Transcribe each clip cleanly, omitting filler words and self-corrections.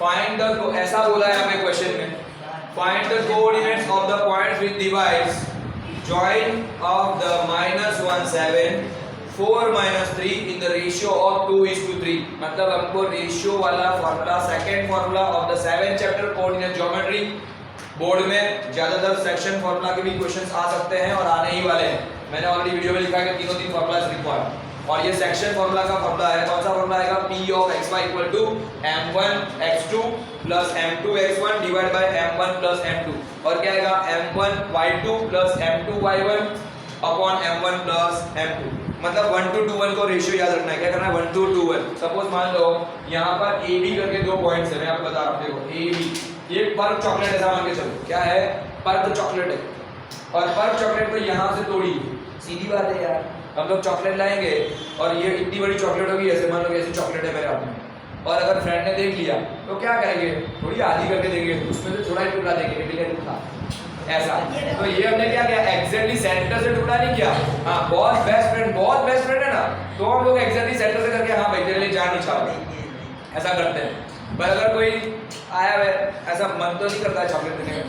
Find the, ऐसा बोला है हमें क्वेश्चन में, find the coordinates of the points which divides joint of the -1 7 4 3 in the ratio of 2:3। मतलब हमको रेशियो वाला formula, second formula of the 7 chapter coordinate geometry, board में ज्यादातर सेक्शन फॉर्मूला के भी क्वेश्चंस आ सकते हैं और आने ही वाले हैं। मैंने ऑलरेडी वीडियो में लिखा है कि तीन फॉर्मूला रिक्वायर्ड, और ये सेक्शन फॉर्मूला का फॉर्मूला है। कौन सा फॉर्मूला आएगा? P of xy equal to m1 x2 plus m2 x1 divided by m1 plus m2, और क्या आएगा? m1 y2 plus m2 y1 upon m1 plus m2। मतलब 1 to 2 1 को रेशियो याद रखना है। क्या करना है? 1 to 2 1। सपोज मान लो यहाँ पर AB करके दो पॉइंट्स है, मैं आपको बता रहा हूँ, देखो AB, ये पर्क चॉकलेट ऐसा मान के चलो, क्या है? पर्क चॉकलेट है, और पर्क चॉकलेट को यहाँ से तोड़ी, सीधी बात है यार। हम लोग चॉकलेट लाएंगे और ये इतनी बड़ी चॉकलेट होगी, ऐसे मान लो कि ऐसी चॉकलेट है मेरे हाथ में, और अगर फ्रेंड ने देख लिया तो क्या करेंगे? थोड़ी आधी करके देंगे, उसमें से थोड़ा ही टुकड़ा देंगे, ठीक है टुकड़ा ऐसा। तो ये हमने क्या किया? एग्जैक्टली सेंटर से टुकड़ा नहीं किया। हाँ, बहुत बेस्ट फ्रेंड है ना, तो हम लोग एग्जैक्टली सेंटर से करके हाँ भाई तेरे लिए जान निकाल, ऐसा करते हैं। पर अगर कोई आया है, ऐसा मन तो नहीं करता है चॉकलेट देने का,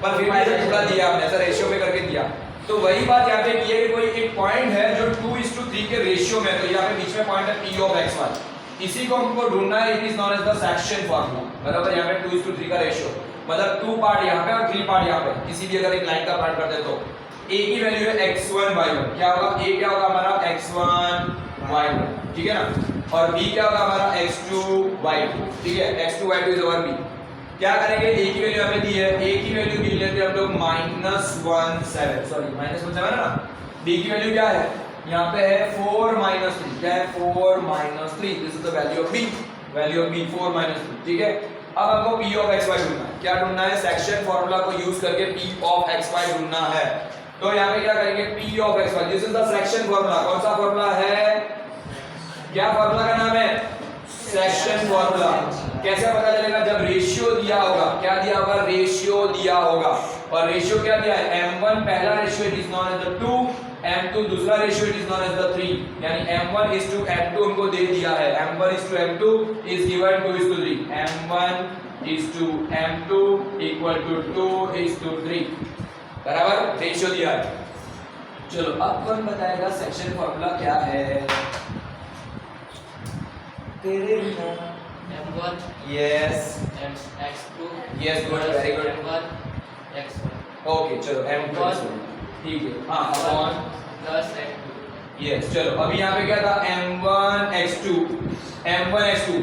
पर फिर ऐसा टुकड़ा दिया हमने, ऐसा रेशियो में करके दिया। तो वही बात यहाँ पे की है कि कोई एक पॉइंट है जो 2:3 के रेशियो में, तो यहाँ पे बीच में पॉइंट है P of xy, इसी को हमको ढूंढना है। It is known as the section formula. बराबर, यहाँ पे 2:3 का रेशियो, मतलब 2 पार्ट यहाँ पे और 3 पार्ट यहाँ पे, किसी भी अगर एक लाइन का पार्ट करते तो A की वैल्यू है x1 y1, क्या होगा? A क्या होगा हमारा? x1 y1, ठीक है ना, और B क्या होगा हमारा? x2 y2, ठीक है, x2 y2 is over B। क्या करेंगे? A की वैल्यू हमें दी है, A की वैल्यू दी लेते हैं हम लोग -17, सॉरी -17 है ना। B की वैल्यू क्या है? यहाँ पे है 4 3, क्या है? 4 3, this is the value of B, value of B 4 3, ठीक है। अब हमको P of xy ढूंढना है। क्या ढूंढना है? सेक्शन फॉर्मूला को यूज करके P of xy ढूंढना है। तो यहाँ पे क्या करेंगे? P of xy, this is the section formula. कौन सा फॉर्मूला है? क्या फॉर्मूला का नाम है? Section formula. कैसे पता चलेगा? जब रेशियो दिया होगा। क्या दिया होगा? रेशियो दिया होगा, और रेशियो क्या दिया है? m1 पहला ratio it is known as the 2, m2 दूसरा ratio it is known as the 3, यानी m1 is to m2 हमको दे दिया है। m1 is to m2 is given 2 is to 3, m1 is to m2 equal to 2 is to 3, बराबर, ratio दिया है। चलो अब कौन बताएगा सेक्शन फॉर्मूला क्या है? तेरे बिना m1 yes x2 yes good very good m1 x1, okay चलो m2 ठीक है, हाँ अपॉन प्लस x2, यस। चलो अभी यहाँ पे क्या था? m1 x2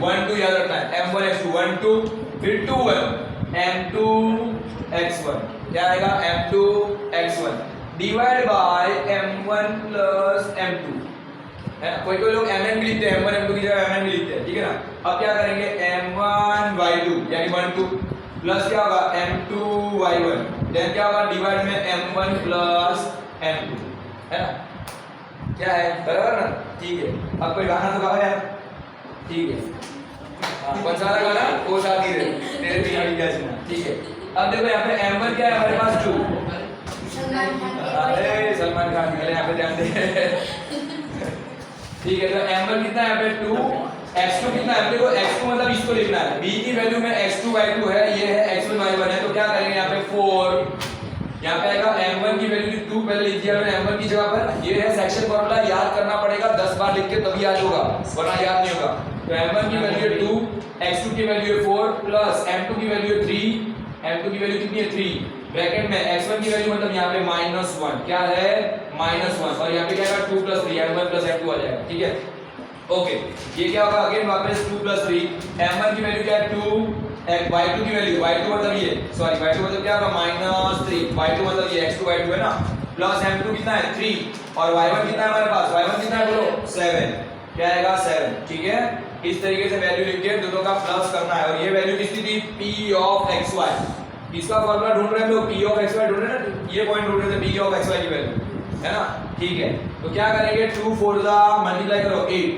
1 2 याद रखना है, m1 x2 1 2 फिर 2 1 m2 x1, क्या आएगा? m2 x1 divide by m1 plus m2, है ना। कोई लोग mn भी लिखते हैं, m1 m2 की जगह mn भी लिखते हैं, ठीक है ना। अब क्या करेंगे? m1 y2 यानी 1 2 प्लस क्या होगा? m2 y1, देन क्या होगा? डिवाइड में m1 प्लस m2, है ना। क्या है? बराबर ना, ठीक है। अब कोई गाना तो गाओ यार, ठीक है। कौन सा वाला गाना? वो साथी रे तेरे भी गाड़ी क्या सुना, ठीक है। अब देखो यहाँ पे m1 क्या है हमारे पास? 2, अरे सलमान खान के यहाँ पे ध्यान दे ठीक है। तो m1 कितना है यहाँ पे? 2, x2 कितना है? देखो x2 मतलब इसको लिखना है, b की वैल्यू में x2 y2 है, ये है x1 y1 है, तो क्या करेंगे यहाँ पे? 4, यहाँ पे आएगा m1 की वैल्यू 2 पहले लिख दिया मैंने m1 की जगह पर। ये है सेक्शन फॉर्मूला, याद करना पड़ेगा, 10 बार लिख के तभी याद होगा, वरना याद नहीं होगा। तो m1 की वैल्यू है 2, x2 की वैल्यू है 4 प्लस m2 की वैल्यू है 3, m2 की वैल्यू कितनी है? 3, ब्रैकेट में x1 की वैल्यू मतलब यहाँ पे -1, क्या है? -1, और यहाँ पे क्या आएगा? 2 + 3 m1 + m2 आ जाएगा, ठीक है। ओके, ये क्या होगा? अगेन वापस 2 + 3, m1 की वैल्यू क्या है? 2, y2 की वैल्यू, y2 मतलब ये, सॉरी y2 मतलब क्या होगा? -3, y2 मतलब ये x2 y2 है ना, प्लस m2 कितना है? 3, और y1 कितना है हमारे पास? y1 कितना है बोलो? 7, क्या आएगा? 7, ठीक है। इस तरीके से वैल्यू लिख के दोनों का प्लस करना है, और ये वैल्यू किसकी थी? P of xy, इसका फॉर्मूला ढूंढ रहे हैं लोग, P of xy ढूंढ रहे हैं ना, ये पॉइंट ढूंढ रहे थे P of xy की वैल्यू, है ना, ठीक है। तो क्या करेंगे? 2 4 मल्टीप्लाई करो 8,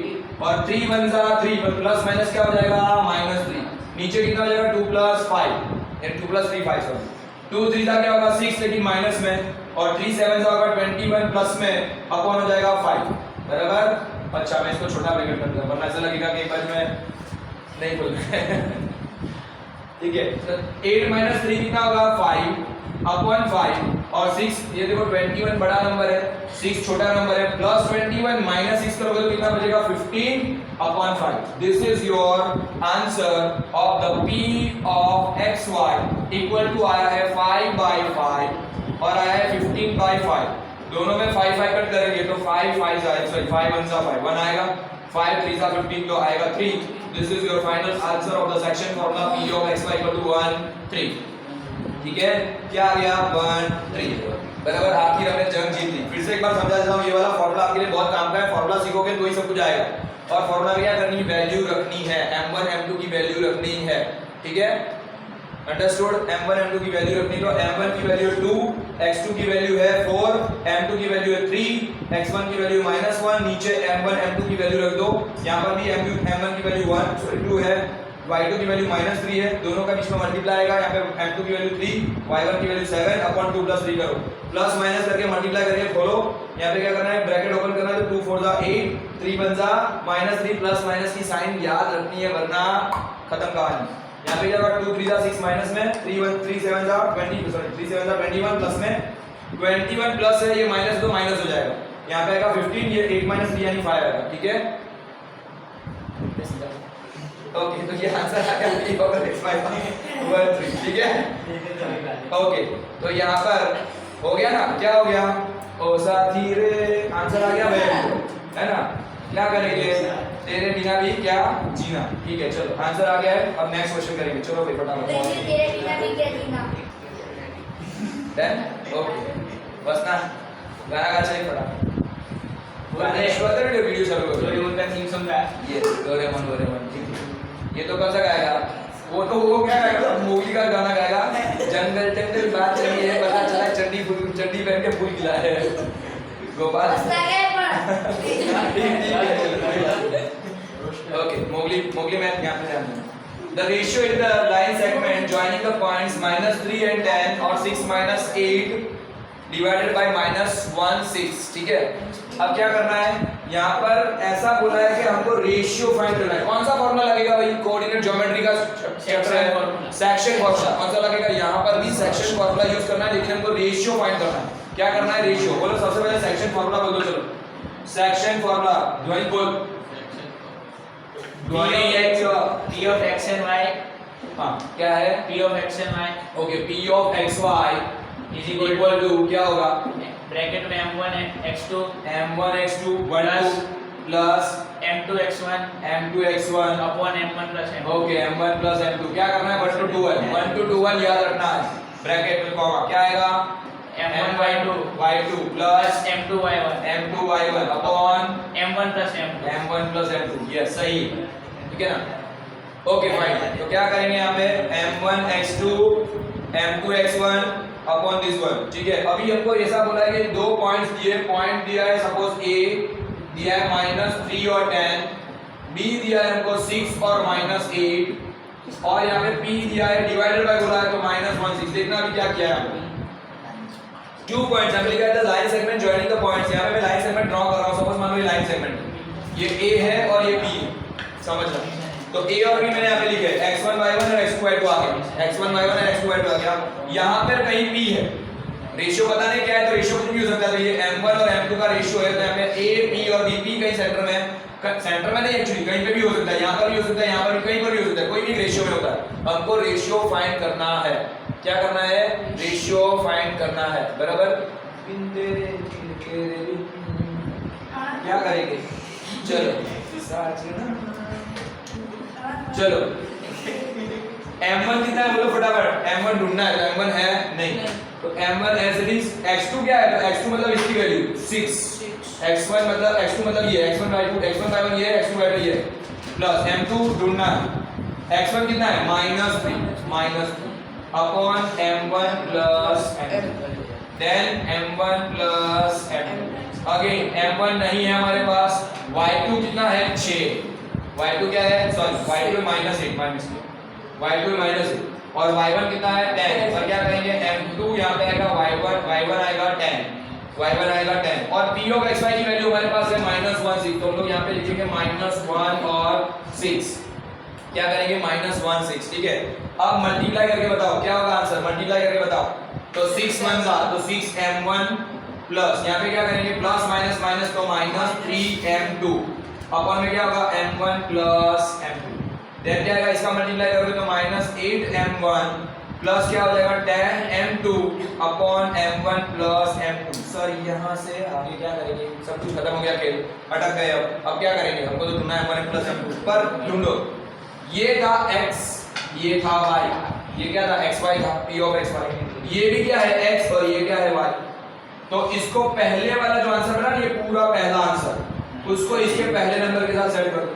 और 3 1 3, पर प्लस माइनस क्या हो जाएगा? -3, नीचे कितना हो जाएगा? 2 + 5, यानी 2 + 3 5, सॉरी 2 3 क्या होगा? 6, लेकिन माइनस में, और 3 7 होगा 21 प्लस में अपॉन हो जाएगा 5, बराबर। अच्छा मैं इसको छोटा ब्रैकेट कर दूंगा, वरना ऐसा लगेगा कि एक बार में नहीं बोल रहे ठीक है, तो 8 माइनस 3 कितना होगा 5 अपॉन 5 और 6, ये देखो 21 बड़ा नंबर है, 6 छोटा नंबर है, प्लस 21 माइनस 6 करोगे तो कितना बचेगा 15 upon 5। This is your answer of the p ऑफ xy इक्वल टू आया है 5 बाई 5 और आया है 15 बाई 5। दोनों में 5 5 कट करेंगे तो 5 5 आएगा, सॉरी 5 1 सा 5 1 आएगा, 5 3 सा 15 तो आएगा 3। This is your final answer of the section formula p ऑफ xy इक्वल टू 1 3। ठीक है, क्या आ गया 1 3 बराबर। आखिर हमने जंग जीत ली। फिर से एक बार समझा देता हूं, ये वाला फार्मूला आपके लिए बहुत काम का है। फार्मूला सीखोगे तो ही सब कुछ आएगा। और फार्मूला में क्या करनी है, वैल्यू रखनी है, m1 m2 की वैल्यू रखनी है। ठीक है, अंडरस्टूड। m1 m2 की वैल्यू रखनी, तो m1 की वैल्यू 2, x2 की वैल्यू है 4, m2 की वैल्यू है 3, x1 की वैल्यू -1, नीचे m1 m2 की वैल्यू रख दो। यहां पर भी m1 की वैल्यू 1 सॉरी 2 है, y2 की वैल्यू -3 है, दोनों का बीच में मल्टीप्लाई आएगा। यहाँ पे m2 की वैल्यू 3, y1 की वैल्यू 7 अपॉन 2 प्लस 3 करो, प्लस माइनस करके मल्टीप्लाई करके खोलो। यहाँ पे क्या करना है, ब्रैकेट ओपन करना है, तो 2 4 8, 3 1 -3, प्लस माइनस की साइन याद रखनी है वरना खत्म कहानी। यहाँ पे क्या होगा 2 3 6 माइनस में 3 1 3 7 20 सॉरी 3 7 21 प्लस में 21 प्लस है, ये माइनस तो माइनस हो जाएगा। यहाँ पे आएगा 15, ये 8 - 3 यानी 5 आएगा। ठीक है, ओके, तो ये आंसर आ गया p ऑफ xy 1 3। ठीक है, ओके, तो यहाँ पर हो गया ना, क्या हो गया, ओ साथी रे, आंसर आ गया वैल्यू, है ना। क्या करेंगे, तेरे बिना भी क्या जीना। ठीक है, चलो आंसर आ गया है। अब नेक्स्ट क्वेश्चन करेंगे। चलो भाई फटाफट, तेरे बिना भी क्या जीना। डन, ओके, बस ना, गाना गा चलिए फटाफट। वीडियो चालू करो, डोरेमोन का थीम सॉन्ग है ये डोरेमोन डोरेमोन। ठीक है, ये तो कौन सा गाएगा, वो तो वो क्या गाएगा, मूवी का गाना गाएगा, जंगल जंगल बात चली है, पता चला चड्डी पहन के फूल खिला है गोपाल। ओके, मोगली मैथ यहाँ पे ध्यान देना। The ratio in the line segment joining the points -3 and 10 और 6 - 8 divided by -1 6। ठीक है, अब क्या करना है, यहाँ पर ऐसा बोला है कि हमको रेशियो फाइंड करना है। कौन सा फॉर्मूला लगेगा भाई, कोऑर्डिनेट ज्योमेट्री का चैप्टर है, सेक्शन फॉर्मूला। कौन सा लगेगा, यहाँ पर भी सेक्शन फॉर्मूला यूज करना है, लेकिन हमको रेशियो फाइंड करना है। क्या करना है, रेशियो बोलो। सबसे पहले सेक्शन फॉर्मूला बोल दो, चलो सेक्शन फॉर्मूला ध्वनि बोल। p of x and y, हाँ क्या है, p of x and y okay, p of xy is equal to क्या होगा, ब्रैकेट में m1 x2 m1 x2 1 2 plus m2 x1 m2 x1 upon m1 plus m2। Okay, m1 plus m2 क्या करना है, 1 to 2 है, 1 to 2 1 याद रखना है। ब्रैकेट में कॉमा क्या आएगा, m1 y2 plus m2 y1 m2 y1 upon m1 plus m2। m1 plus m2। Yes, सही, ठीक है ना। ओके फाइन, तो क्या करेंगे यहाँ पे m1 x2 m2 x1 upon this one. ठीक है, अभी हमको ऐसा बोला है कि दो पॉइंट्स दिए, पॉइंट दिया है सपोज a दिया है -3 और 10, b दिया है हमको 6 और -8 और यहाँ पे p दिया है डिवाइडेड बाय बोला है तो -1 6। देखना अभी क्या किया है हमने, 2 पॉइंट्स हमने लिखा है line segment joining the points. यहाँ पे मैं लाइन सेगमेंट ड्रॉ कर रहा हूँ, सपोज मान लो ये लाइन सेगमेंट, ये a है और ये b है, समझ लो। तो a और b मैंने यहाँ पे लिखे x1 y1 और x2 y2 आ गया, x1 y1 और x2 y2 आ गया। यहाँ पर कहीं p है, रेशियो पता नहीं क्या है तो रेशियो कुछ भी हो सकता है। तो ये m1 और m2 का रेशियो है, तो यहाँ पे a p और b p कहीं सेंटर में नहीं, एक्चुअली कहीं पे भी हो सकता है, यहाँ पर भी हो सकता है, यहाँ पर भी, कहीं पर भी हो सकता है, कोई भी रेशियो में होता है। हमको रेशियो फाइंड करना है। क्या करना है, रेशियो फाइंड करना है, बराबर। क्या करेंगे, चलो m1 कितना है बोलो फटाफट, m1 ढूंढना है, तो m1 है नहीं, तो m1 as it is, x2 क्या है, तो x2 मतलब इसकी वैल्यू 6, x1 मतलब x2 मतलब ये x1 y1 ये x2 y2 ये प्लस m2 ढूंढना है, x1 कितना है -3 upon m1 plus m2 then m1 plus m2 again m1 नहीं है हमारे पास, y2 कितना है 6, y2 क्या है, सॉरी y2 -8 y2 -8 और y1 कितना है 10। और क्या करेंगे m2 यहाँ पे आएगा y1 आएगा 10 और p of xy की वैल्यू हमारे पास है -1 6, तो हम लोग यहाँ पे लिखेंगे -1 और 6। क्या करेंगे -1 6, ठीक है। अब मल्टीप्लाई करके बताओ क्या होगा आंसर, मल्टीप्लाई करके बताओ। तो 6 1 जा तो 6m1 प्लस यहाँ पे क्या करेंगे प्लस माइनस माइनस तो -3m2 अपन में क्या होगा m1 प्लस m2। देन क्या आएगा इसका मल्टीप्लाई करोगे तो -8m1 प्लस क्या हो जाएगा 10m2 upon m1 plus m2। Sir यहाँ से आगे क्या करेंगे, सब कुछ खत्म हो गया, खेल अटक गए। अब क्या करेंगे, हमको तो ढूंढना है m1 प्लस m2। पर ढूंढो, ये था x, ये था y, ये क्या था xy था p ऑफ xy, ये भी क्या है x और ये क्या है y। तो इसको पहले वाला जो आंसर बना ये पूरा पहला आंसर, उसको इसके पहले नंबर के साथ सेट कर दो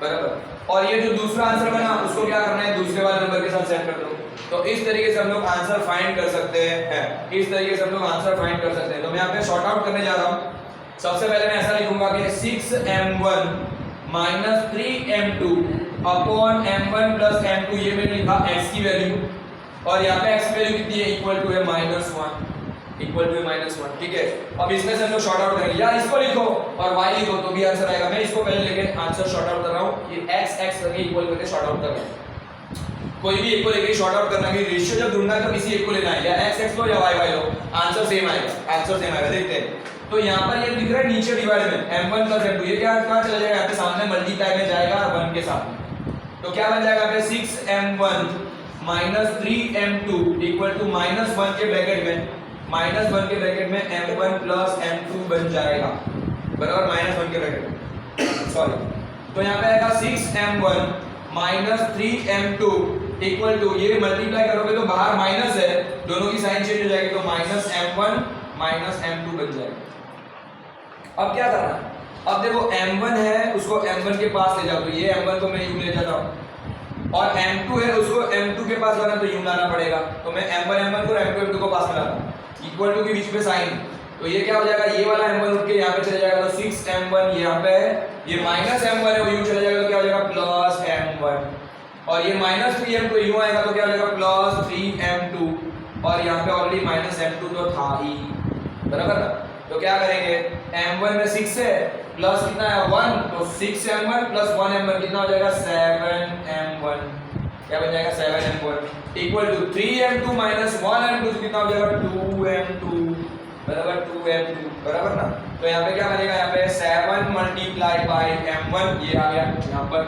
बराबर, और ये जो दूसरा आंसर बना उसको क्या करना है दूसरे वाले नंबर के साथ सेट कर दो। तो इस तरीके से हम लोग आंसर फाइंड कर सकते हैं, इस तरीके से हम लोग आंसर फाइंड कर सकते हैं। तो मैं यहाँ पे शॉर्ट आउट करने जा रहा हूँ। सबसे पहले मैं ऐसा लिखूंगा कि 6m1 -3m2 upon m1 plus m2, ये मैंने लिखा x की वैल्यू, और यहाँ पे x की वैल्यू कितनी है इक्वल टू है -1, इक्वल टू -1, ठीक है। अब इसमें से हम लोग शॉर्ट आउट करेंगे, या इसको लिखो और y लिखो तो भी आंसर आएगा। मैं इसको पहले लेके आंसर शॉर्ट आउट कर रहा हूँ, ये x x करके इक्वल करके शॉर्ट आउट कर रहा हूँ। कोई भी एक को लेके शॉर्ट आउट करना है, रेशियो जब ढूंढना है तो किसी एक को लेना है, या x x लो या y y लो, आंसर सेम आएगा, आंसर सेम आएगा। देखते हैं। तो यहाँ पर ये दिख रहा है नीचे डिवाइड में m1 प्लस m2, ये क्या कहाँ चला जाएगा, यहाँ पे सामने मल्टीप्लाई में जाएगा 1 के साथ। तो क्या बन जाएगा यहाँ पे 6m1 -3m2 इक्वल टू -1 के ब्रैकेट में, -1 के ब्रैकेट में m1 प्लस m2 बन जाएगा बराबर, -1 के ब्रैकेट में, सॉरी। तो यहाँ पे आएगा 6m1 -3m2 इक्वल टू, ये मल्टीप्लाई करोगे तो बाहर माइनस है, दोनों की साइन चेंज हो जाएगी तो -m1 -m2 बन जाएगा। अब क्या करना है, अब देखो m1 है उसको m1 के पास ले जाओ, तो ये m1 को मैं यूं ले जाता हूं, और m2 है उसको m2 के पास लाना तो यूं लाना पड़ेगा। तो मैं m1 को m2 m2 को पास में लाता हूं, इक्वल टू के बीच में साइन, तो ये क्या हो जाएगा, ये वाला m1 उठ के यहाँ पे चला जाएगा, तो 6m1 यहाँ पे है, ये -m1 है वो यूं चला जाएगा तो क्या हो जाएगा +m1, और ये -3m2 यूं आएगा तो क्या हो जाएगा +3m2, और यहाँ पे ऑलरेडी -m2 तो था ही बराबर ना। तो क्या करेंगे, m1 में 6 है प्लस कितना है 1, तो 6m1 प्लस 1m1 कितना हो जाएगा 7m1, क्या बन जाएगा 7m1 equal to 3m2 minus 1m2 कितना हो जाएगा 2m2 बराबर 2m2 बराबर ना। तो यहाँ पे क्या बनेगा, यहाँ पे 7 मल्टीप्लाई बाय m1 ये आ गया यहाँ पर,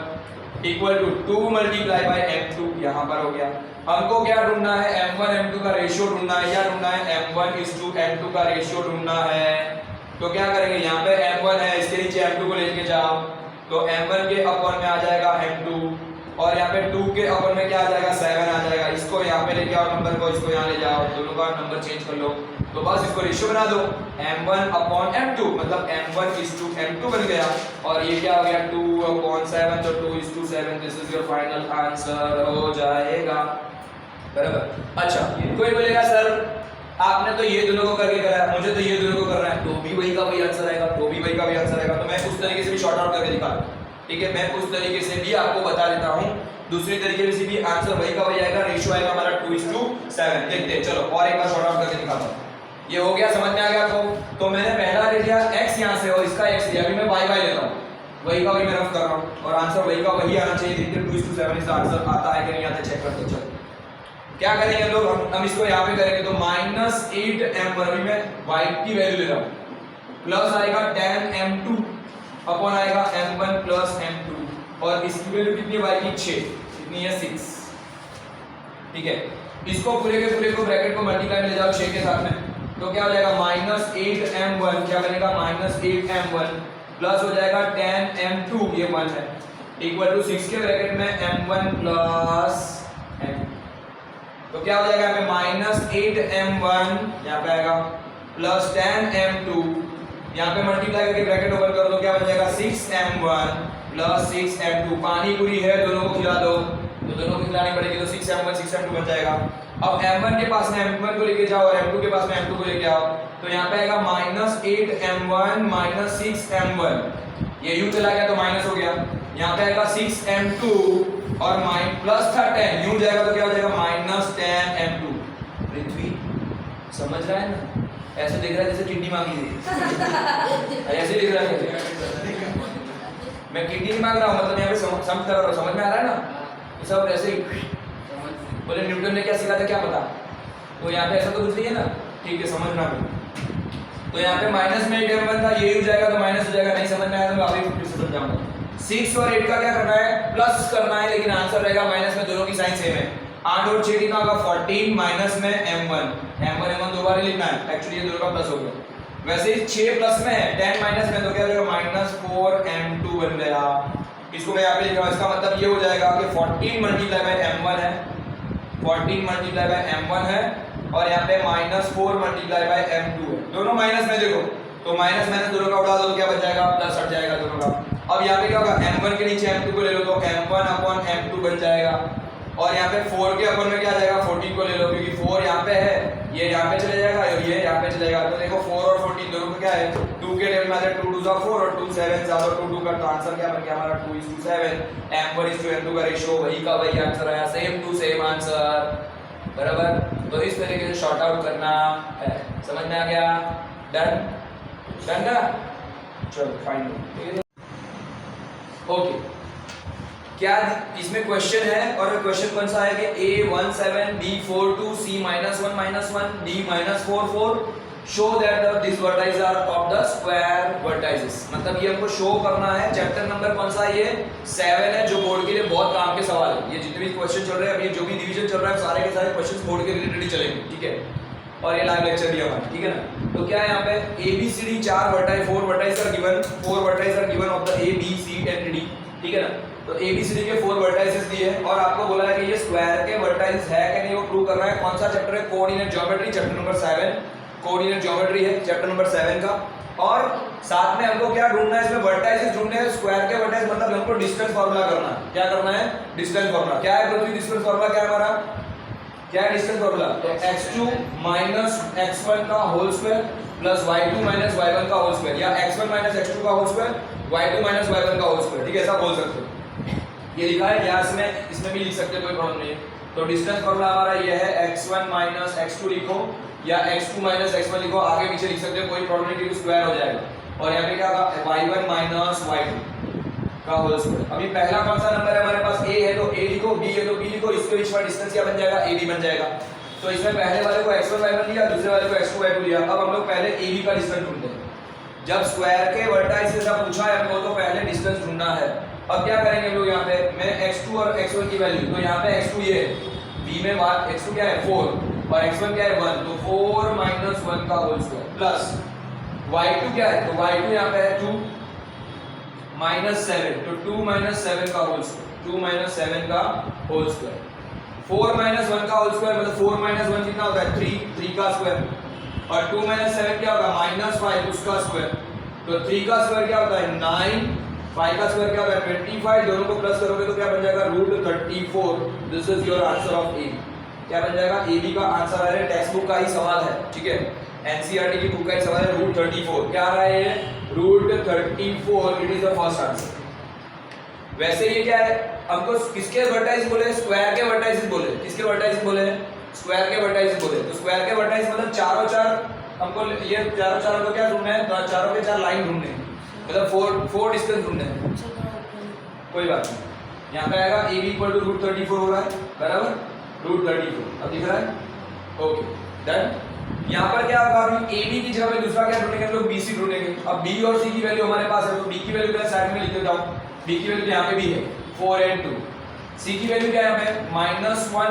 equal to 2 multiply by m2 यहाँ पर हो गया। हमको क्या ढूंढना है, m1 m2 का रेशियो ढूंढना है, या ढूंढना है m1 m2 का रेशियो ढूंढना है। तो क्या करेंगे, यहाँ पे m1 है, इसके नीचे m2 को लेके जाओ, तो m1 के अपॉन में आ जाएगा m2, और यहाँ पे 2 के अपॉन में क्या आ जाएगा 7 आ जाएगा। इसको यहाँ पे लेके आओ नंबर को, इसको यहाँ ले जाओ, दोनों का नंबर चेंज कर लो, तो बस इसको रेशियो बना दो, m1 अपॉन m2 मतलब m1 m2 बन गया, और ये क्या हो गया 2/7, तो 2:7, this is your final answer हो जाएगा बराबर। अच्छा, कोई बोलेगा सर आपने तो ये दोनों को करके कराया, मुझे तो ये दोनों को करना है, तो भी वही का वही आंसर आएगा, तो भी वही का वही आंसर आएगा। तो मैं उस तरीके से भी शॉर्ट आउट करके दिखाता हूं, ठीक है, मैं उस तरीके से भी आपको बता देता हूं, दूसरी तरीके से भी आंसर वही का वही आएगा, रेशियो आएगा हमारा 2:7। देखते हैं, चलो और एक बार शॉर्ट आउट करके दिखाता हूं। ये हो गया, समझ में आ गया आपको। तो मैंने पहला ले लिया x यहां से और इसका x लिया, अभी मैं y लेता हूं, वही का वही मैं रफ कर रहा हूं, और आंसर वही का वही आना चाहिए। देखते हैं 2:7 इसका आंसर आता है कि नहीं आता, चेक करते हैं। चलो क्या करेंगे हम लोग, हम इसको यहाँ पे करेंगे, तो -8m1 अभी मैं y की वैल्यू ले रहा हूँ, प्लस आएगा 10m2 अपॉन आएगा m1 प्लस m2, और इसकी वैल्यू कितनी है y की 6, कितनी है 6, ठीक है। इसको पूरे के पूरे को ब्रैकेट को मल्टीप्लाई में ले जाओ 6 के साथ में, तो क्या हो जाएगा -8m1, क्या बनेगा -8m1 प्लस हो जाएगा 10m2, ये 1 है, इक्वल टू 6 के ब्रैकेट में m1 प्लस m2, तो क्या हो जाएगा यहाँ पे -8m1 यहाँ पे आएगा प्लस 10m2, यहाँ पे मल्टीप्लाई करके ब्रैकेट ओपन करो तो क्या बन जाएगा 6m1 प्लस 6m2, पानी पूरी है दोनों को खिला दो, तो दोनों को खिलानी पड़ेगी, तो 6m1 6m2 बन जाएगा। अब m1 के पास में m1 को लेके जाओ और m2 के पास में m2 को लेके आओ, तो यहाँ पे आएगा -8m1 -6m1, ये यूं चला गया तो माइनस हो गया, यहाँ पे आएगा 6m2 और प्लस था 10, यूं जाएगा तो क्या हो जाएगा -10m2। पृथ्वी समझ रहा है ना, ऐसे दिख रहा है जैसे किडनी मांगी थी ऐसे दिख रहा है, मैं किटी नहीं मांग रहा हूँ, मतलब यहाँ पे सम कर रहा हूँ, समझ में आ रहा है ना? ये सब ऐसे ही बोले न्यूटन ने क्या सीखा था क्या पता, तो यहाँ पे ऐसा तो कुछ नहीं है ना, ठीक है समझना भी। तो यहाँ पे माइनस में एक m1 था, ये हो जाएगा तो माइनस हो जाएगा, नहीं समझ में आया तो मैं अभी फिर से समझाऊंगा। 6 और 8 का क्या करना है, प्लस करना है, लेकिन आंसर रहेगा माइनस में, दोनों की साइन सेम है। 8 और 6 कितना होगा 14, माइनस में m1 दो बार ही लिखना है, एक्चुअली ये दोनों का प्लस हो गया। वैसे ही 6 प्लस में है, 10 माइनस में तो क्या हो जाएगा -4m2 बन गया। इसको मैं यहाँ पे लिख रहा हूँ, इसका मतलब ये हो जाएगा कि 14 मल्टीप्लाई बाय m1 है, 14 मल्टीप्लाई बाय m1 है, और यहाँ पे -4 मल्टीप्लाई बाय m2 है, दोनों माइनस में देखो, तो माइनस माइनस दोनों का उड़ा दो, क्या बच जाएगा प्लस हट जाएगा दोनों का। अब यहाँ पे क्या होगा, m1 के नीचे m2 को ले लो तो m1 अपॉन m2 बन जाएगा, और यहाँ पे 4 के अपन में क्या आ जाएगा 14 को ले लो, क्योंकि 4 यहाँ पे है, ये यहाँ पे चले जाएगा और ये यहाँ पे चले जाएगा, तो देखो 4 और 14 दोनों को क्या है 2 के टेबल में आ जाए, 2 2 4 और 2 7 7 और 2 2 का, तो आंसर क्या बन गया हमारा 2:7, m1:m2 का रेशियो वही का वही आंसर आया, सेम टू सेम आंसर, बराबर। तो इस तरीके से शॉर्ट आउट करना है, समझ में आ गया? डन डन ना, चलो फाइन, ओके। क्या इसमें क्वेश्चन है, और क्वेश्चन कौन सा है कि A17 B42 C-1 D-4 show that this vertices are of the square vertices, मतलब ये हमको शो करना है। चैप्टर नंबर कौन सा है, ये 7 है, जो बोर्ड के लिए बहुत काम के सवाल है। ये जितने भी क्वेश्चन चल रहे हैं, अभी जो भी डिवीजन चल रहा है, सारे के सारे क्वेश्चंस बोर्ड के रिलेटेड ही चलेंगे, ठीक है। और ये लाइव लेक्चर भी हमारा, ठीक है ना। तो क्या है यहाँ पे ABCD 4 vertices 4 vertices are given, 4 vertices are given of the A B C and D, ठीक है ना। तो ABCD के 4 वर्टाइसेस दिए हैं, और आपको बोला है कि ये स्क्वायर के वर्टाइस है कि नहीं वो प्रूव करना है। कौन सा चैप्टर है, coordinate geometry, chapter number 7 coordinate geometry है, चैप्टर नंबर 7 का। और साथ में हमको क्या ढूंढना है, इसमें वर्टाइसेस ढूंढने हैं। स्क्वायर के वर्टाइस मतलब हमको डिस्टेंस फार्मूला करना है। क्या करना है, डिस्टेंस फार्मूला। क्या है पृथ्वी डिस्टेंस फार्मूला, क्या है हमारा, क्या है डिस्टेंस फार्मूला, तो x2 माइनस x1 का whole square plus y2 minus y1 का होल स्क्वायर, या x1 माइनस x2 का whole square y2 minus y1 का होल स्क्वायर, ठीक है, ऐसा बोल सकते हो। ये लिखा है, या इसमें भी लिख सकते हो, कोई प्रॉब्लम नहीं है। तो डिस्टेंस फार्मूला हमारा ये है, x1 माइनस x2 लिखो या x2 माइनस x1 लिखो, आगे पीछे लिख सकते हो, कोई प्रॉब्लम नहीं, क्योंकि स्क्वायर हो जाएगा। और यहाँ पे क्या होगा y1 माइनस y2 का होल स्क्वायर। अभी पहला कौन सा नंबर है हमारे पास, a है तो a लिखो, b है तो b लिखो, इसके बीच में डिस्टेंस क्या बन जाएगा, ab बन जाएगा। तो इसमें पहले वाले को x1 y1 लिया, दूसरे वाले को x2 y2 लिया। अब हम लोग पहले ab का डिस्टेंस ढूंढते हैं। जब स्क्वायर के वर्टाइसेस का पूछा है हमको, तो पहले डिस्टेंस ढूंढना है। अब क्या करेंगे हम लोग, यहाँ पे मैं x2 और x1 की वैल्यू, तो यहाँ पे x2 ये b में x2 क्या है 4 और x1 क्या है 1, तो 4 माइनस 1 का होल स्क्वायर प्लस y2 क्या है, तो y2 यहाँ पे है 2 माइनस 7, तो 2 माइनस 7 का होल स्क्वायर, 2 माइनस 7 का होल स्क्वायर, 4 माइनस 1 का होल स्क्वायर, मतलब 4 माइनस 1 कितना होता है 3 का स्क्वायर, और 2 माइनस 7 क्या होगा -5 उसका स्क्वायर, तो 3 का स्क्वायर क्या होता है 9, 5 का स्क्वायर क्या होता है 25, दोनों को प्लस करोगे तो क्या बन जाएगा √34। This is your answer of A. क्या बन जाएगा, ए बी का आंसर है, टेक्स्ट बुक का ही सवाल है, ठीक है, एनसीईआरटी की बुक का ही सवाल है, √34 क्या आ रहा है ये √34, it is the first answer. वैसे ये क्या है, हमको किसके वर्टाइस बोले, स्क्वायर के वर्टाइस बोले, किसके वर्टाइस बोले, स्क्वायर के वर्टाइस बोले। तो स्क्वायर के वर्टाइस मतलब चारों चार हमको, ये चारों चार हमको क्या ढूंढना है, तो चारों के चार लाइन ढूंढने हैं, मतलब 4 डिस्टेंस ढूंढने हैं। कोई बात नहीं, यहाँ पे आएगा ए बी इक्वल टू √34 हो रहा है, बराबर √34 अब दिख रहा है, ओके डन। यहाँ पर क्या होगा, अभी ए बी की जगह पे दूसरा क्या ढूंढेंगे हम लोग, बी सी ढूंढेंगे। अब बी और सी की वैल्यू हमारे पास है, तो बी की वैल्यू मैं साइड में लिख देता हूँ, बी की वैल्यू यहाँ पे भी है 4 and 2, सी की वैल्यू क्या है यहाँ पे -1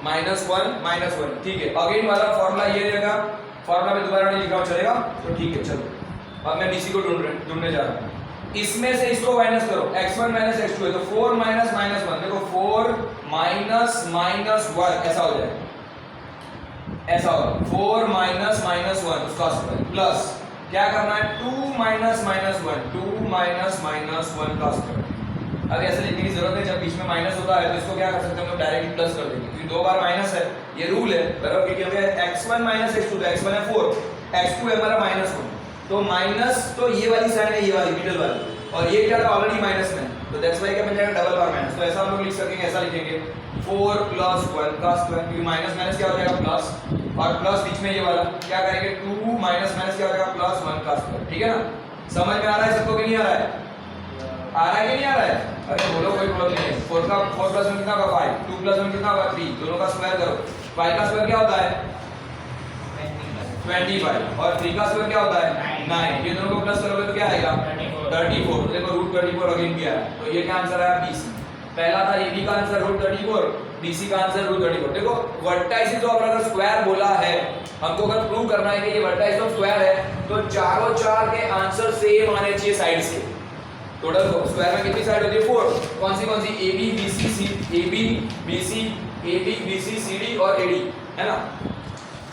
-1, ठीक है। अगेन वाला फॉर्मूला ये रहेगा, फॉर्मूला में दोबारा नहीं लिखा हूं, चलेगा, तो ठीक है चलो। अब मैं बीसी को ढूंढने जा रहा हूं, इसमें से इसको माइनस करो, x1 माइनस x2 है, तो 4 माइनस -1, देखो 4 माइनस -1 ऐसा हो जाएगा, ऐसा होगा 4 माइनस -1 उसका स्क्वायर प्लस क्या करना है 2 माइनस -1, 2 माइनस -1 का स्क्वायर। अब ऐसे लिखने की जरूरत है, जब बीच में माइनस होता है तो इसको क्या कर सकते हैं हम लोग, डायरेक्टली प्लस कर देंगे, क्योंकि 2 बार माइनस है, ये रूल है, बराबर। क्योंकि हमें x1 माइनस x2, तो x1 है 4, x2 है हमारा -1, तो माइनस तो ये वाली साइड है, ये वाली मिडिल वाली, और ये क्या था ऑलरेडी माइनस में, तो दैट्स व्हाई क्या बन जाएगा डबल बार माइनस। तो ऐसा हम लोग लिख सकेंगे, ऐसा लिखेंगे 4 प्लस 1 का स्क्वायर, क्योंकि माइनस माइनस क्या हो जाएगा प्लस, और प्लस बीच में ये वाला क्या करेंगे 2 माइनस माइनस क्या हो जाएगा +1 का स्क्वायर, ठीक है ना। समझ में आ रहा है सबको कि नहीं आ रहा है, आ रहा है कि नहीं आ रहा है? अरे बोलो, कोई प्रॉब्लम नहीं है। 4 प्लस 1 कितना होगा 5, 2 प्लस 1 कितना होगा 3, दोनों का स्क्वायर करो। 5 का स्क्वायर क्या होता है 25 और 3 का स्क्वायर क्या होता है 9। ये दोनों को प्लस करोगे तो क्या आएगा 34। देखो रूट 34 अगेन भी आया, तो ये क्या आंसर आया BC। पहला था AB का आंसर रूट 34, BC का आंसर रूट 34। देखो वर्टाइसिस ऑफ अगर स्क्वायर बोला है हमको, अगर प्रूव करना है कि ये वर्टाइसिस ऑफ स्क्वायर है तो चारों चार के आंसर सेम आने चाहिए साइड से। टोटल स्क्वायर में कितनी साइड होती है 4। कौन सी AB BC CD और AD है ना,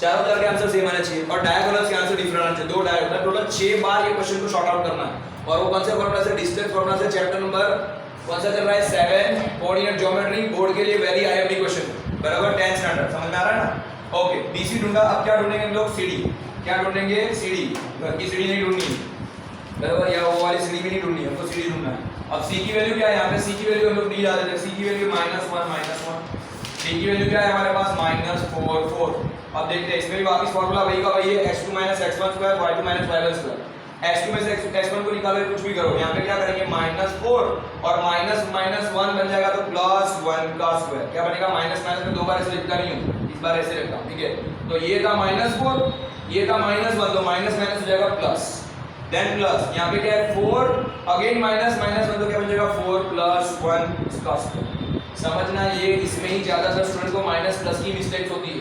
चारों चार के आंसर सेम आने चाहिए और डायगोनल्स के आंसर डिफरेंट आने चाहिए। 2 डायगोनल, टोटल 6 बार ये क्वेश्चन को शॉर्ट आउट करना है। और वो कौन सा फॉर्मूला से, डिस्टेंस फॉर्मूला से, चैप्टर नंबर कौन सा चल रहा है 7 कोऑर्डिनेट ज्योमेट्री, बोर्ड के लिए वेरी आईएमपी क्वेश्चन, बराबर 10 स्टैंडर्ड। समझ में आ रहा है ना? ओके, BC ढूंढा, अब क्या ढूंढेंगे हम लोग CD। क्या ढूंढेंगे CD, घर की सीढ़ी नहीं ढूंढनी, बराबर, या वो वाली सीढ़ी भी नहीं ढूंढनी, हमको सीढ़ी ढूंढना है। अब C की वैल्यू क्या है, यहाँ पे C की वैल्यू हम लोग नहीं डाल देते, C की वैल्यू -1 D की वैल्यू क्या है हमारे पास -4। अब देखते हैं इसमें भी वापस फार्मूला वही का वही है, x2 - x1 square y2 - y1 square. x2 में से x1 को निकालो, कुछ भी करो, यहाँ पे क्या करेंगे -4 और माइनस बन जाएगा तो +1 का स्क्वायर। क्या बनेगा, माइनस में 2 बार ऐसे लिखता नहीं हूँ, इस बार ऐसे लिखता हूँ, ठीक है। तो ये था -4, ये था -1, तो माइनस हो जाएगा प्लस, देन प्लस, यहाँ पे क्या है 4 अगेन माइनस तो क्या बन जाएगा 4 + 1 इसका स्क्वायर। समझना, ये इसमें ही ज्यादातर स्टूडेंट को माइनस प्लस की मिस्टेक्स होती है।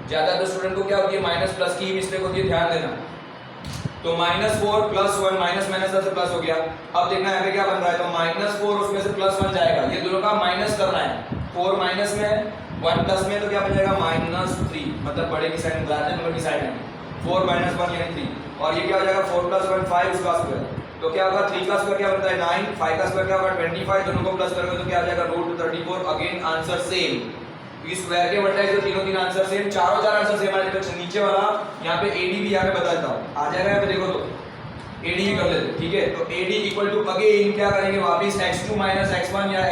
ज्यादातर स्टूडेंट को क्या होती है, माइनस प्लस की मिस्टेक होती है, ध्यान देना। तो -4 + 1 माइनस से प्लस हो गया। अब देखना यहाँ पे क्या बन रहा है, तो -4 उसमें से +1 जाएगा, ये दोनों का माइनस करना है। 4 माइनस में 1 प्लस में, तो क्या बन जाएगा -3, मतलब बड़े की साइड में, दाहिने नंबर की साइड में 4 - 1 यानी 3। और ये क्या हो जाएगा 4 + 1 5 उसका स्क्वायर। तो क्या होगा 3 का स्क्वायर क्या बनता है 9, 5 का स्क्वायर क्या होगा 25, दोनों को प्लस करोगे तो क्या आ जाएगा √34। अगेन आंसर सेम, क्योंकि स्क्वायर के वर्टाइस तो तीन आंसर सेम, चारों चार आंसर सेम आने चाहिए। नीचे वाला यहाँ पे AD भी यहाँ पे बता देता हूँ, आ जाएगा यहाँ पे, देखो तो AD भी कर लेते, ठीक है। तो AD = अगेन क्या करेंगे वापस x2 - x1 या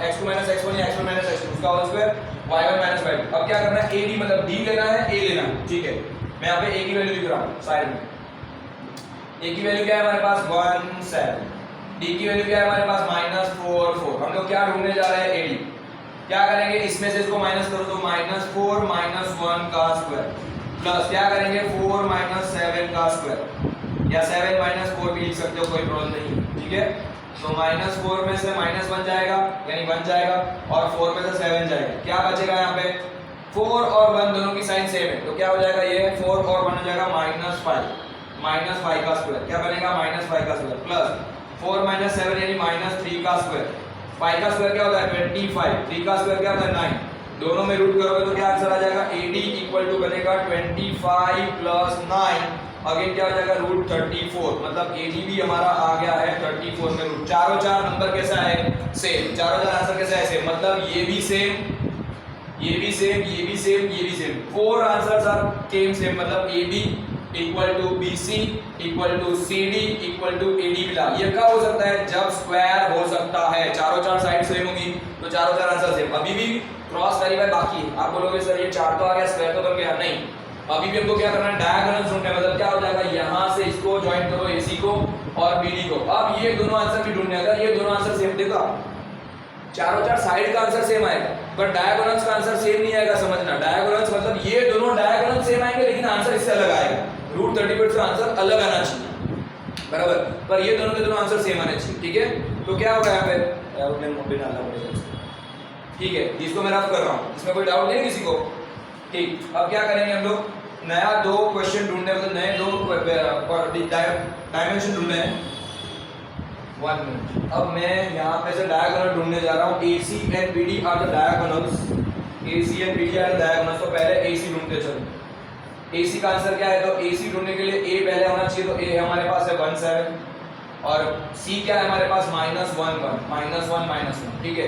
x2 - x1 या x1 - x2 उसका होल स्क्वायर, y1 - y2। अब क्या करना है, AD मतलब D लेना है, A लेना है, ठीक है। मैं यहाँ पे A की वैल्यू लिख रहा हूँ साइड में। A की वैल्यू क्या है हमारे पास 17, D की वैल्यू क्या है हमारे पास -4। हम लोग क्या ढूंढने जा रहे हैं AD। क्या करेंगे, इसमें से इसको माइनस करो तो -4 - 1 का स्क्वायर प्लस क्या करेंगे 4 - 7 का स्क्वायर, या 7 - 4 भी लिख सकते हो, कोई प्रॉब्लम नहीं, ठीक है। तो -4 में से -1 जाएगा, यानी 1 जाएगा, और 4 में से 7 जाएगा, क्या बचेगा यहाँ पे 4 और 1 दोनों की साइन सेम है, तो क्या हो जाएगा ये 4 और 1 हो जाएगा -5 का स्क्वायर। क्या बनेगा -5 का स्क्वायर प्लस 4 - 7 यानी -3 का स्क्वायर। 5 का स्क्वायर क्या होता है 25, 3 का स्क्वायर क्या होता है 9, दोनों में रूट करोगे तो क्या आंसर आ जाएगा AD = बनेगा 25 + 9, अगेन क्या हो जाएगा √34, मतलब AD भी हमारा आ गया है 34 में रूट। चारों चार नंबर कैसा है सेम, चारों चार आंसर कैसा है सेम, मतलब ये भी सेम, ये भी सेम, ये भी सेम, ये भी सेम, 4 आंसर्स आर सेम, मतलब AB = BC = CD = AD मिला। ये कब हो सकता है, जब स्क्वायर हो सकता है, चारों चार साइड सेम होगी तो चारों चार आंसर सेम। अभी भी क्रॉस वेरीफाई बाकी है, आप बोलोगे सर ये 4 तो आ गया, स्क्वायर तो बन गया, नहीं, अभी भी हमको क्या करना है डायगोनल्स ढूंढना है। मतलब क्या हो जाएगा, यहाँ से इसको ज्वाइन करो AC को और BD को। अब ये दोनों आंसर भी ढूंढने, अगर ये दोनों आंसर सेम, देखो चारों चार साइड का आंसर सेम आएगा पर डायगोनल्स का आंसर सेम नहीं आएगा, समझना। डायगोनल्स मतलब ये दोनों डायगोनल सेम आएंगे लेकिन आंसर इससे अलग आएगा, √34 से आंसर अलग आना चाहिए, बराबर, पर ये दोनों के दोनों आंसर सेम आने चाहिए, ठीक है। तो क्या होगा यहाँ पे आउटलाइन मोटे डालना पड़ेगा, ठीक है, इसको मैं रफ कर रहा हूँ, इसमें कोई डाउट नहीं है किसी को, ठीक। अब क्या करेंगे हम लोग, नया 2 क्वेश्चन ढूंढने, मतलब नए 2 डायमेंशन ढूंढने हैं। 1 मिनट, अब मैं यहाँ पे से डायगोनल ढूंढने जा रहा हूँ। AC and BD are the diagonals, AC and BD are the diagonals. तो पहले AC ढूंढते चलो। AC का आंसर क्या है, तो AC ढूंढने के लिए A पहले होना चाहिए, तो A हमारे पास है 17 और C क्या है हमारे पास -1, ठीक है।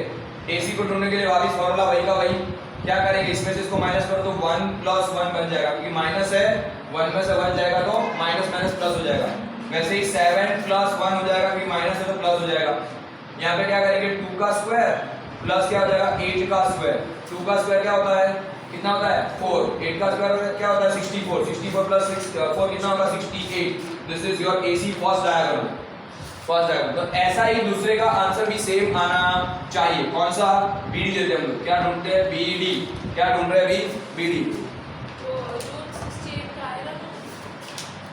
AC को ढूंढने के लिए वापस फॉर्मूला वही का वही, क्या करेंगे इसमें से इसको माइनस करो तो 1 + 1 बन जाएगा, क्योंकि माइनस है, 1 में से 1 जाएगा तो माइनस प्लस हो जाएगा। वैसे ही 7 + 1 हो जाएगा, क्योंकि माइनस है तो प्लस हो जाएगा। यहाँ पे क्या करेंगे 2 का स्क्वायर प्लस क्या हो जाएगा 8 का स्क्वायर। 2 का स्क्वायर क्या होता है, कितना होता है 4, 8 का स्क्वायर क्या होता है 64 + 4 कितना होगा 68। This is your AC first diagonal. First diagonal. तो ऐसा ही दूसरे का आंसर भी सेम आना चाहिए। कौन सा? बीडी लेते हैं हम लोग। क्या ढूंढते हैं? बीडी। क्या ढूंढ रहे हैं अभी? बीडी।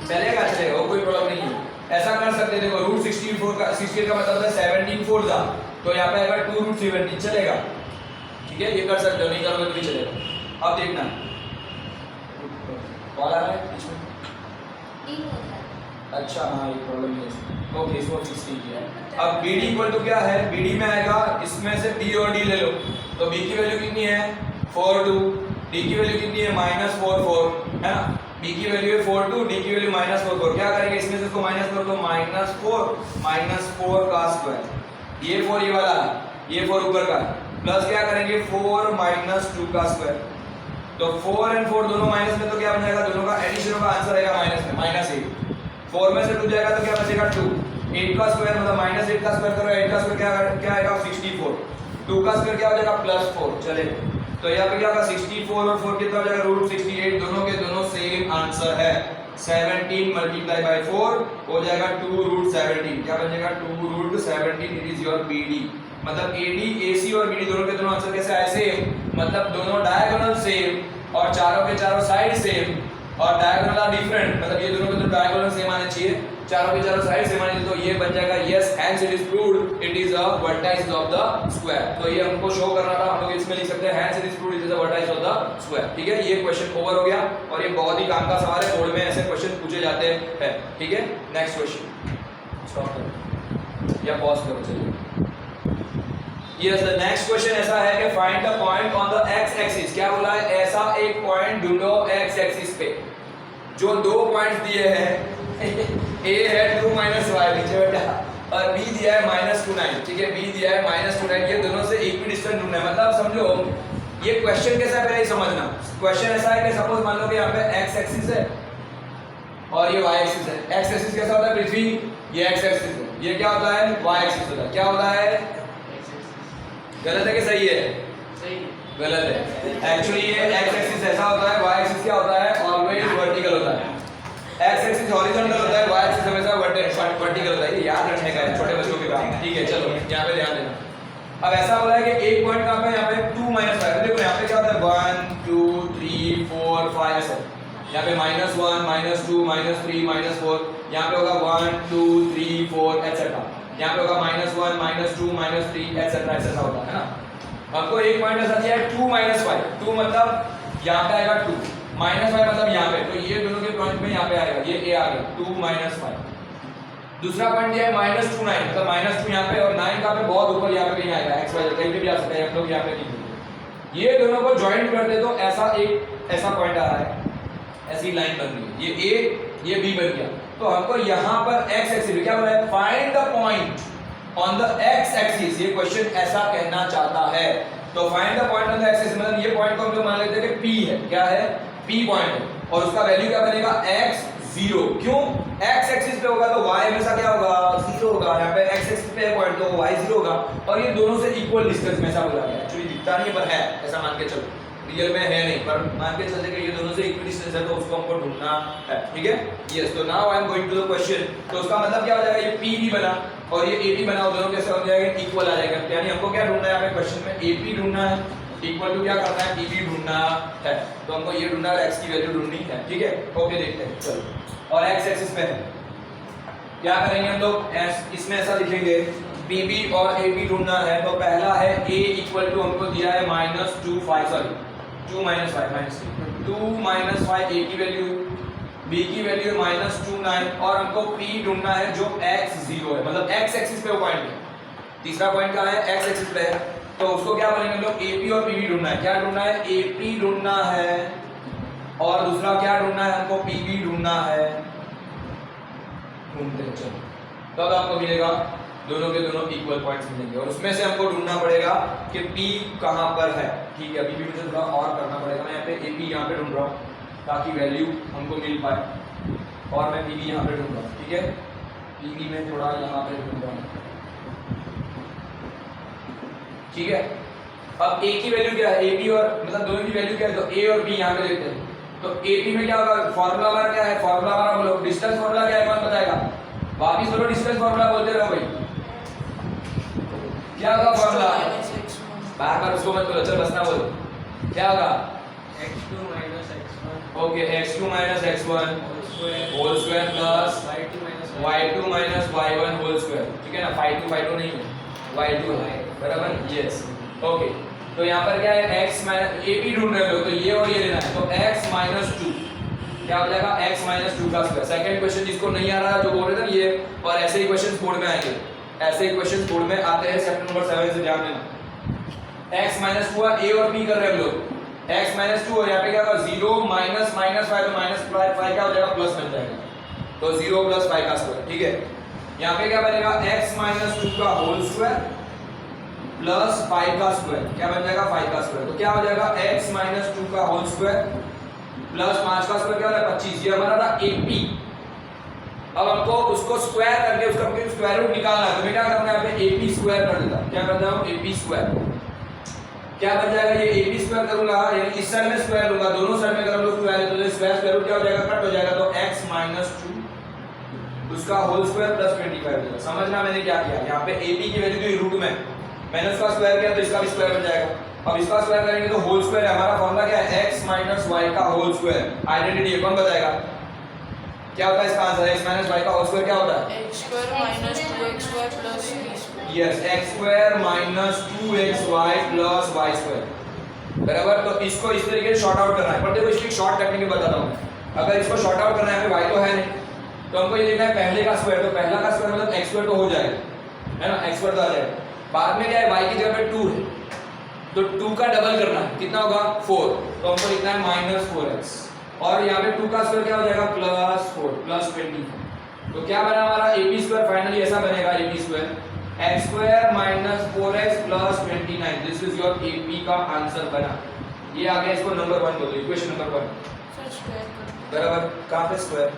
चलेगा चलेगा, वो कोई प्रॉब्लम नहीं है। ऐसा कर सकते हैं, देखो रूट 64 का 68 का मतलब है 17 फोर था, तो यहाँ पे आएगा 2 रूट 17, चलेगा। ठीक है, ये कर सकते हो, नहीं करोगे तो भी चलेगा। अब देखना कॉल आ रहा है बीच में। अच्छा हाँ, ये प्रॉब्लम है इसमें। ओके, इसको फिक्स कीजिए। अब BD इक्वल टू क्या है? BD में आएगा, इसमें से B और D ले लो, तो B की वैल्यू कितनी है? 42, D की वैल्यू कितनी है? -44, है ना। B की वैल्यू है 42, D की वैल्यू -44। क्या करेंगे इसमें से इसको माइनस करो तो -4 का स्क्वायर, ये 4 ये वाला है, ये 4 ऊपर का है, प्लस क्या करेंगे 4 - 2 का स्क्वायर। तो 4 और 4 दोनों माइनस में, तो क्या बन जाएगा? दोनों का एडिशन का आंसर आएगा माइनस में, -8। 4 में से 2 जाएगा तो क्या बचेगा? 2। 8 का स्क्वायर मतलब -8 का स्क्वायर करो, 8 का स्क्वायर क्या आएगा? 64। 2 का स्क्वायर क्या हो जाएगा? +4। चले, तो यहाँ पे क्या होगा? 64 और 4 कितना हो जाएगा? √68। दोनों के दोनों सेम आंसर है। 17 × 4 हो जाएगा 2 √17। क्या बन जाएगा? 2 √17। It is your BD। मतलब AD, AC और BD दोनों के दोनों आंसर कैसे आए? सेम। मतलब दोनों डायगोनल सेम और चारों के चारों साइड सेम और डायगोनल आर डिफरेंट, मतलब ये दोनों के दोनों डायगोनल सेम आने चाहिए, चारों के चारों साइड सेम आने चाहिए। तो ये बन जाएगा yes, hence it is proved it is a vertices of the square. तो ये हमको शो करना था, हम लोग इसमें लिख सकते हैं hence it is proved it is a vertices of the square. ठीक है, ये क्वेश्चन ओवर हो गया और ये बहुत ही काम का सवाल है, बोर्ड में ऐसे क्वेश्चन पूछे जाते हैं। ठीक है, नेक्स्ट क्वेश्चन स्टॉप करो या पॉज करो। चलिए, यस, द नेक्स्ट क्वेश्चन ऐसा है कि find the point on the x axis. क्या बोला है? ऐसा एक पॉइंट ढूंढो एक्स एक्सिस पे जो दो पॉइंट्स दिए हैं ए है 2 - y नीचे बेटा और B दिया है -29। ठीक है, B दिया है -29, ये दोनों से इक्विडिस्टेंट ढूंढना है। मतलब समझो ये क्वेश्चन कैसा है, पहले ही समझना। क्वेश्चन ऐसा है कि सपोज मान लो कि यहाँ पे एक्स एक्सिस है और ये y एक्सिस है। एक्स एक्सिस कैसा होता है? पृथ्वी, ये एक्स एक्सिस है। ये क्या होता है? y एक्सिस होता है। क्या होता है? गलत है कि सही है? सही है। गलत है। एक्चुअली ये एक्स एक्सिस ऐसा होता है, y एक्सिस क्या होता है? ऑलवेज वर्टिकल होता है। एक्स एक्सिस हॉरिजॉन्टल होता है, y एक्सिस हमेशा वर्टिकल होता है। ये याद रखने का है, छोटे बच्चों के काम। ठीक है, चलो यहाँ पे ध्यान देना। अब ऐसा बोला है कि एक पॉइंट कहाँ पे? यहाँ पे 2 - 5। देखो यहाँ पे क्या होता है? 1 2 3 4 5 ऐसा। यहाँ पे -1 -2 -3 -4। यहाँ पे होगा 1 2 3 4 एटसेट्रा। यहाँ पे होगा -1 -2 -3 एटसेट्रा ऐसा होता है ना। हमको एक पॉइंट ऐसा दिया है 2 - 5। 2 मतलब यहाँ पे आएगा 2, -5 मतलब यहाँ पे, तो ये दोनों के पॉइंट में यहाँ पे आएगा, ये A आ गया 2 - 5। दूसरा पॉइंट दिया है -29 मतलब -2 यहाँ पे और 9 कहाँ पे? बहुत ऊपर यहाँ पे कहीं आएगा, x y कहीं पे भी आ सकता है। हम लोग यहाँ पे नहीं, ये दोनों को ज्वाइन करते तो ऐसा एक ऐसा पॉइंट आ रहा है, ऐसी लाइन बन रही है, ये A ये B बन गया। तो हमको यहाँ पर x एक्सिस क्या बोला है? Find the point on the x axis. ये क्वेश्चन ऐसा कहना चाहता है। तो find the point on the x axis मतलब ये पॉइंट को हम लोग मान लेते हैं कि P है। क्या है? P पॉइंट है और उसका वैल्यू क्या बनेगा? x0। क्यों? x एक्सिस पे होगा तो y हमेशा क्या होगा? 0 होगा। यहाँ पे x एक्सिस पे है पॉइंट तो y 0 होगा और ये दोनों से इक्वल डिस्टेंस में, ऐसा बोला गया। एक्चुअली दिखता नहीं है पर है, ऐसा मान के चलो। रियल में है नहीं पर मान के चलते कि ये दोनों से इक्वल डिस्टेंस है तो उसको हमको ढूंढना है। ठीक है, यस। तो now I am going to the question. तो उसका मतलब क्या हो जाएगा? ये P भी बना और ये A भी बना, दोनों कैसे हो जाएगा? इक्वल आ जाएगा। यानी हमको क्या ढूंढना है यहाँ पे क्वेश्चन में? AP ढूंढना है, इक्वल टू क्या करना है? PB ढूंढना है। तो हमको ये ढूंढना है, x की वैल्यू ढूंढनी है। ठीक है, ओके, देखते हैं चलो। और x एक्सिस पे है, क्या करेंगे हम लोग? इसमें ऐसा लिखेंगे PB और AB ढूंढना है। तो पहला है A इक्वल टू हमको दिया है -2 5 सॉरी 2 - 5 2 - 5 A की वैल्यू, B की वैल्यू -29 और हमको P ढूंढना है जो x0 है, मतलब x एक्सिस पे वो पॉइंट है। तीसरा पॉइंट कहाँ है? x एक्सिस पे है। तो उसको क्या बोलेंगे हम लोग? AP और PB ढूंढना है। क्या ढूंढना है? AP ढूंढना है और दूसरा क्या ढूंढना है? हमको PB ढूंढना है। ढूंढते हैं चलो, तब आपको मिलेगा दोनों के दोनों इक्वल पॉइंट्स मिलेंगे और उसमें से हमको ढूंढना पड़ेगा कि P कहाँ पर है। ठीक है, अभी भी मुझे थोड़ा और करना पड़ेगा। मैं यहाँ पे AP यहाँ पे ढूंढ रहा हूँ ताकि वैल्यू हमको मिल पाए और मैं PB यहाँ पे ढूंढ रहा हूँ। ठीक है, PB में थोड़ा यहाँ पे ढूंढ रहा हूँ। ठीक है, अब A की वैल्यू क्या है? AP और मतलब दोनों की वैल्यू क्या है? तो A और B यहाँ पे लेते हैं। तो AP में क्या होगा? फॉर्मूला हमारा क्या है? फॉर्मूला हमारा बोलो, डिस्टेंस फॉर्मूला क्या है? कौन बताएगा? वापिस बोलो डिस्टेंस फार्मूला बोलते रहो भाई। क्या होगा फार्मूला? बार बार उसको मत बोलो, चल बस ना बोलो। क्या होगा? x2 minus x1 okay x2 minus x1 whole square plus y2 minus y1 whole square. ठीक है ना, 5 नहीं है, y2 है, बराबर? यस। ओके, तो यहाँ पर क्या है, x माइनस ए भी ढूंढ रहे हो तो ये और ये लेना है, तो x minus 2 क्या हो जाएगा? x minus 2 का स्क्वायर। सेकंड क्वेश्चन जिसको नहीं आ रहा जो बोल रहे थे ना ये, और ऐसे ही क्वेश्चन बोर्ड में आएंगे, ऐसे ही क्वेश्चन बोर्ड में आते हैं। चैप्टर नंबर 7 से ध्यान देना। x minus 2 a और b कर रहे हैं हम लोग। x minus 2 और यहाँ पे क्या होगा? 0 minus minus 5 तो minus 5 क्या हो जाएगा? प्लस बन जाएगा, तो 0 plus 5 का स्क्वायर। ठीक है, यहाँ पे क्या बनेगा? x minus 2 का होल स्क्वायर प्लस 5 का स्क्वायर। क्या बन जाएगा? 5 का स्क्वायर। तो क्या हो जाएगा? x minus 2 का होल स्क्वायर प्लस 5 का स्क्वायर क्या हो जाएगा? 25। ये हमारा था ap। अब हमको उसको स्क्वायर करके उसका स्क्वायर रूट निकालना है, तो मैं क्या करूंगा? यहाँ पे ap स्क्वायर कर देता। क्या कर देता हूँ? ap square. क्या बन जाएगा? ये ap स्क्वायर करूंगा, यानी इस साइड में स्क्वायर लूंगा, दोनों साइड में अगर हम लोग स्क्वायर है तो स्क्वायर रूट क्या हो जाएगा? कट हो जाएगा, तो x minus 2 उसका होल स्क्वायर प्लस 25 हो जाएगा। समझना मैंने क्या किया? यहाँ पे ap की वैल्यू थी रूट में, मैंने उसका स्क्वायर किया तो इसका भी स्क्वायर बन जाएगा। अब इसका स्क्वायर करेंगे तो होल स्क्वायर है, हमारा फॉर्मूला क्या है? x minus y का होल स्क्वायर। आइडेंटिटी कौन बताएगा? क्या होता है इसका आंसर? x minus y का होल स्क्वायर क्या होता है? x square minus 2xy plus b square. Yes, x square minus 2xy plus y square, बराबर? तो इसको इस तरीके से शॉर्ट आउट करना है, पर देखो इसकी शॉर्ट टेक्निक बताता हूं। अगर इसको शॉर्ट आउट करना है, y तो है नहीं, तो हमको ये लिखना है पहले का स्क्वायर, तो पहला का स्क्वायर मतलब x स्क्वायर तो हो जाएगा, है ना? x स्क्वायर तो आ जाएगा। बाद में क्या है? y की जगह पे 2 है, तो 2 का डबल करना है, कितना होगा? 4, तो हमको लिखना है minus 4x, और यहाँ पे 2 का स्क्वायर क्या हो जाएगा? Plus 4 plus 20। तो क्या बना हमारा? ap स्क्वायर फाइनली ऐसा बनेगा, ap square x square minus 4x plus 29। This is your ap का आंसर बना। ये आ गया, इसको नंबर 1 बोलो, इक्वेशन नंबर 1, सर स्क्वायर कर बराबर? कहां पे स्क्वायर?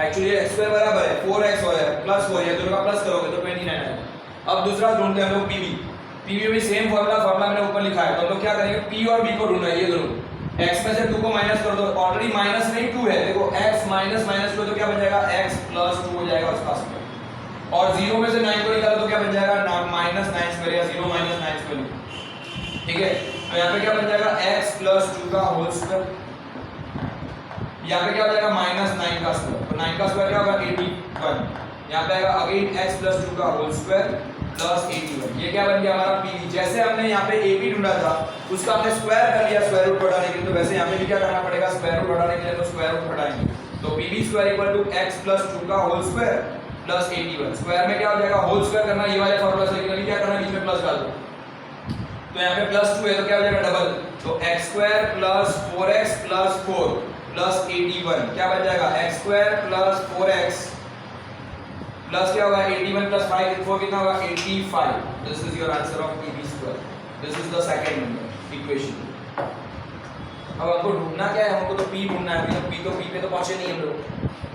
एक्चुअली x स्क्वायर बराबर है 4x और प्लस 4, ये दोनों का प्लस करोगे तो 29 आएगा। अब दूसरा ढूंढते हैं हम लोग pb। pb भी सेम फार्मूला मैंने ऊपर लिखा है, तो हम लोग क्या करेंगे? p और b को ढूंढना है, ये दोनों। x में से 2 को माइनस कर दो, ऑलरेडी माइनस नहीं 2 है, देखो x माइनस माइनस को तो क्या बन जाएगा? x प्लस 2 हो जाएगा उसका स्क्वायर, और 0 में से 9 को निकालो तो क्या बन जाएगा? माइनस 9 स्क्वायर, या 0 माइनस 9 स्क्वायर। ठीक है, तो यहाँ पे क्या बन जाएगा? x प्लस 2 का होल स्क्वायर, यहाँ पे क्या हो जाएगा? माइनस 9 का स्क्वायर, तो 9 का स्क्वायर क्या होगा? 81। यहाँ पे आएगा अगेन x प्लस 2 का होल स्क्वायर प्लस 81। ये क्या बन गया हमारा? pb। जैसे हमने यहाँ पे ab ढूंढा था, उसका हमने स्क्वायर कर लिया स्क्वायर रूट हटाने के लिए, तो वैसे यहाँ पे भी क्या करना पड़ेगा? स्क्वायर रूट हटाने के लिए तो स्क्वायर रूट हटाएंगे, तो pb square equal to x plus 2 का होल स्क्वायर प्लस 81। स्क्वायर में क्या हो जाएगा? होल स्क्वायर करना, ये वाले फार्मूला से लेकिन क्या करना है? बीच में प्लस डाल दो, तो यहाँ पे प्लस 2 है तो क्या हो जाएगा? डबल, तो x square plus 4x plus 4 plus 81 क्या बन जाएगा? x square plus 4x plus क्या होगा? 81 प्लस 5 4 कितना होगा? 85। This is your answer of pb square. This is the second number equation. अब हमको ढूंढना क्या है? हमको तो p ढूंढना है, अभी तो p पे तो पहुंचे नहीं हम लोग,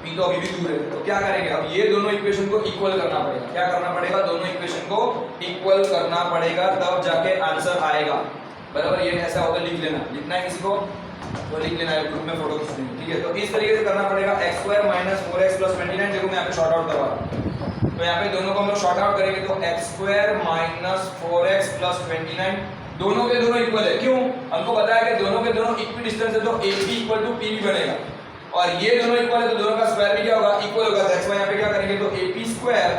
p तो अभी भी दूर है, तो क्या करेंगे? अब ये दोनों इक्वेशन को इक्वल करना पड़ेगा। क्या करना पड़ेगा? दोनों इक्वेशन को इक्वल करना पड़ेगा, तब जाके आंसर आएगा, बराबर? ये ऐसा होता है, लिख लेना, लिखना है किसी को तो लिख लेना है, ग्रुप में फोटो खींच लेंगे। ठीक है, तो इस तरीके से करना पड़ेगा। x square minus 4x plus 29, देखो मैं यहाँ पे शॉर्ट आउट करवा रहा हूँ, तो यहाँ पे दोनों को हम लोग शॉर्ट आउट करेंगे, तो x square minus 4x plus 29 दोनों के दोनों इक्वल है। क्यों? हमको बताया कि दोनों के दोनों इक्वल डिस्टेंस है, तो ab इक्वल टू pb बनेगा, और ये दोनों इक्वल है तो दोनों का स्क्वायर भी क्या होगा? इक्वल होगा। दैट्स व्हाई यहाँ पे क्या करेंगे? तो ap स्क्वायर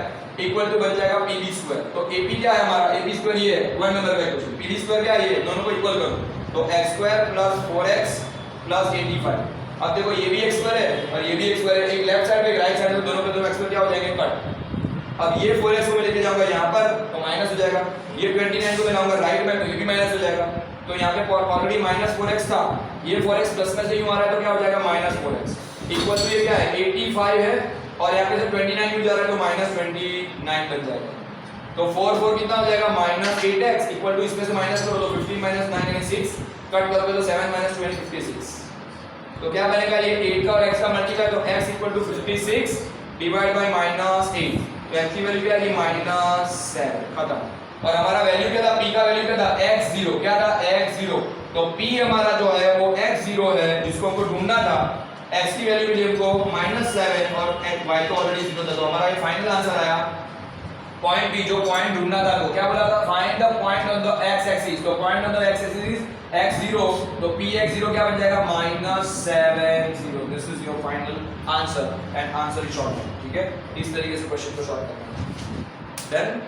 इक्वल टू बन जाएगा pb स्क्वायर। तो ap क्या है हमारा? ap स्क्वायर ये है 1 नंबर का इक्वेशन, pb स्क्वायर क्या है? ये दोनों को इक्वल करो, तो x square plus 4x plus 85। अब देखो ये भी x स्क्वायर है और ये भी x स्क्वायर है, एक लेफ्ट साइड में एक राइट साइड में, दोनों पे दोनों x स्क्वायर क्या हो जाएंगे? कट। अब ये 4x को मैं लेके जाऊंगा यहाँ पर तो माइनस हो जाएगा, ये 29 को मैं लाऊंगा राइट में तो ये भी माइनस हो जाएगा, तो यहाँ पे ऑलरेडी माइनस 4x था, ये 4x प्लस में से यूं आ रहा है तो क्या हो जाएगा? माइनस 4x इक्वल टू ये क्या है? 85 है, और यहाँ पे से 29 क्यों जा रहा है तो माइनस 29 बन जाएगा, तो 4 4 कितना हो जाएगा? माइनस 8x इक्वल टू इसमें से माइनस करो तो 15 माइनस 9 यानी 6, कट करोगे तो 7 माइनस 20 56। तो क्या बनेगा? ये 8 का और x का मल्टीप्लाई, तो x equal to 56 divide by minus 8, तो x की वैल्यू क्या है? माइनस 7, खत्म। और हमारा वैल्यू क्या था? p का वैल्यू क्या था? x0, क्या था? x0, तो p हमारा जो है वो x0 है, जिसको हमको ढूंढना था, x की वैल्यू मिली हमको -7 और y तो ऑलरेडी 0 था, तो हमारा ये फाइनल आंसर आया पॉइंट बी। जो पॉइंट ढूंढना था वो क्या बोला था, find the point on the x axis. तो point on the x axis is x0, तो px0 क्या बन जाएगा -7 0। This is your final answer and answer is short. ठीक है, इस तरीके से क्वेश्चन को सॉल्व करना है। डन।